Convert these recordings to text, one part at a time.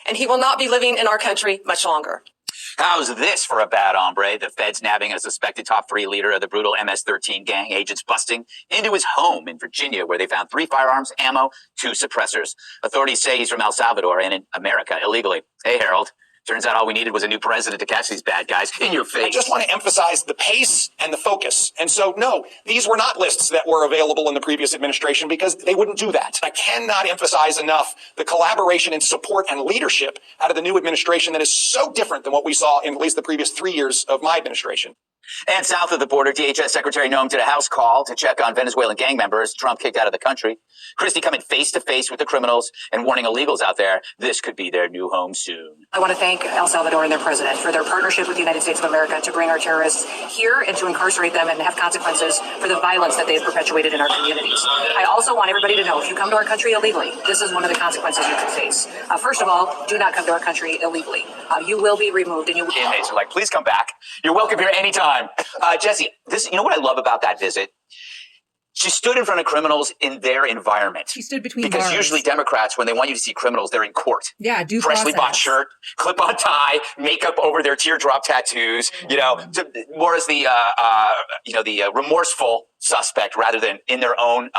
and he will not be living in our country much longer. How's this for a bad hombre? The feds nabbing a suspected top 3 leader of the brutal MS-13 gang, agents busting into his home in Virginia, where they found 3 firearms, ammo, 2 suppressors. Authorities say he's from El Salvador and in America illegally. Hey, Harold. Turns out all we needed was a new president to catch these bad guys in your face. I just want to emphasize the pace and the focus. And so, no, these were not lists that were available in the previous administration because they wouldn't do that. I cannot emphasize enough the collaboration and support and leadership out of the new administration that is so different than what we saw in at least the previous 3 years of my administration. And south of the border, DHS Secretary Noem did a house call to check on Venezuelan gang members Trump kicked out of the country. Christie coming face to face with the criminals and warning illegals out there this could be their new home soon. I want to thank El Salvador and their president for their partnership with the United States of America to bring our terrorists here and to incarcerate them and have consequences for the violence that they've perpetuated in our communities. I also want everybody to know if you come to our country illegally, this is one of the consequences you could face. First of all, do not come to our country illegally. You will be removed and you will. Inmates are like, please come back. You're welcome here anytime. Jesse, you know what I love about that visit? She stood in front of criminals in their environment. She stood between Because bars. usually Democrats, when they want you to see criminals, they're in court. Yeah, due Freshly process. bought shirt, clip-on tie, makeup over their teardrop tattoos, more as the remorseful suspect rather than in their own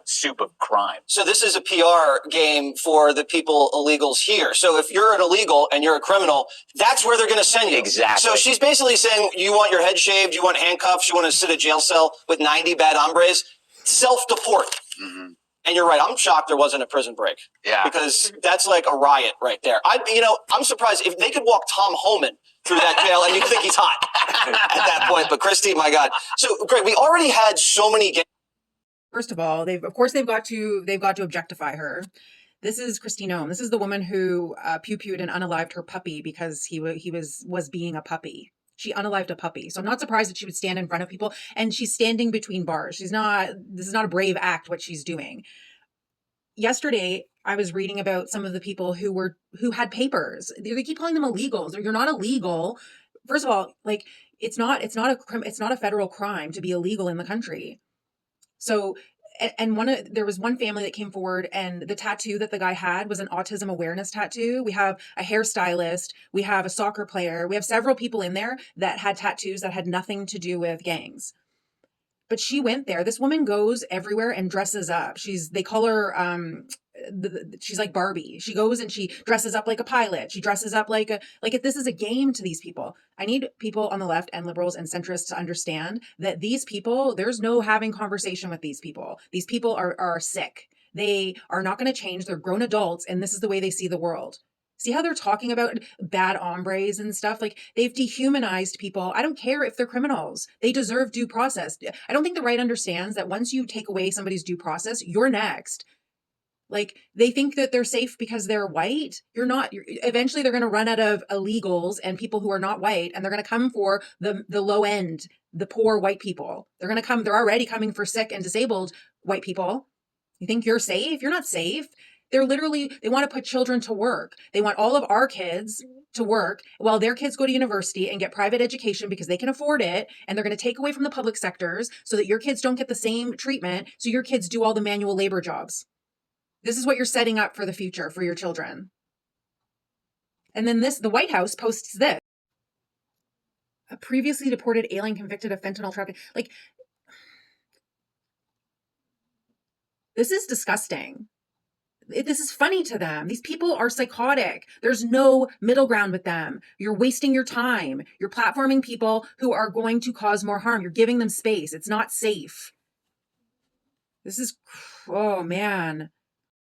soup of crime. So this is a PR game for the people illegals here. So if you're an illegal and you're a criminal, that's where they're going to send you. Exactly. So she's basically saying, you want your head shaved, you want handcuffs, you want to sit in a jail cell with 90 bad hombres, self-deport. Mm-hmm. And you're right. I'm shocked there wasn't a prison break. Yeah. Because that's like a riot right there. I'm surprised if they could walk Tom Homan through that jail and you'd think he's hot at that point. But Christie, my God. So Greg, we already had so many First of all, they've got to objectify her. This is Kristi Noem. This is the woman who pew-pewed and unalived her puppy because he was being a puppy. She unalived a puppy. So I'm not surprised that she would stand in front of people, and she's standing between bars. This is not a brave act, what she's doing. Yesterday, I was reading about some of the people who had papers. They keep calling them illegals. You're not illegal. First of all, like it's not a federal crime to be illegal in the country. So, and there was one family that came forward, and the tattoo that the guy had was an autism awareness tattoo. We have a hairstylist, we have a soccer player, we have several people in there that had tattoos that had nothing to do with gangs. But she went there. This woman goes everywhere and dresses up. They call her, she's like Barbie. She goes and she dresses up like a pilot. She dresses up like if this is a game to these people. I need people on the left and liberals and centrists to understand that these people, there's no having conversation with these people. These people are sick. They are not going to change. They're grown adults, and this is the way they see the world. See how they're talking about bad hombres and stuff? Like, they've dehumanized people. I don't care if they're criminals. They deserve due process. I don't think the right understands that once you take away somebody's due process, you're next. Like, they think that they're safe because they're white. You're not. Eventually, they're going to run out of illegals and people who are not white, and they're going to come for the low end, the poor white people. They're already coming for sick and disabled white people. You think you're safe? You're not safe. They want to put children to work. They want all of our kids to work while their kids go to university and get private education because they can afford it. And they're going to take away from the public sectors so that your kids don't get the same treatment. So your kids do all the manual labor jobs. This is what you're setting up for the future for your children. And then the White House posts this. A previously deported alien convicted of fentanyl trafficking. Like, this is disgusting. This is funny to them. These people are psychotic. There's no middle ground with them. You're wasting your time. You're platforming people who are going to cause more harm. You're giving them space. It's not safe. Oh man.